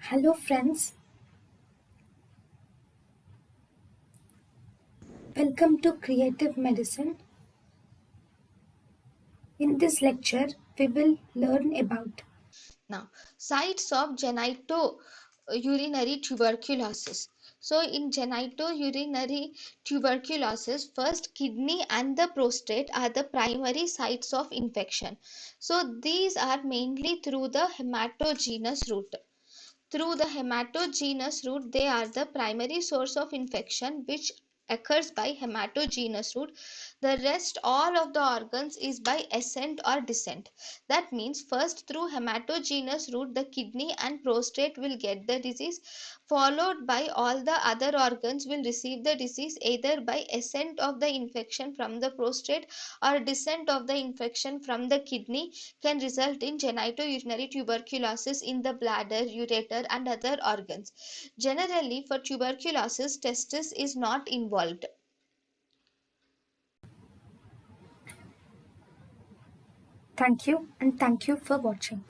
Hello, friends. Welcome to Creative Medicine. In this lecture, we will learn about Now, sites of genitourinary tuberculosis. So, in genitourinary tuberculosis, first kidney and the prostate are the primary sites of infection. So, these are mainly through the hematogenous route. Through the hematogenous route, they are the primary source of infection which occurs by hematogenous route. The rest all of the organs is by ascent or descent. That means first through hematogenous route the kidney and prostate will get the disease, followed by all the other organs will receive the disease either by ascent of the infection from the prostate or descent of the infection from the kidney, can result in genitourinary tuberculosis in the bladder, ureter, and other organs. Generally, for tuberculosis, testis is not involved. thank you and thank you for watching.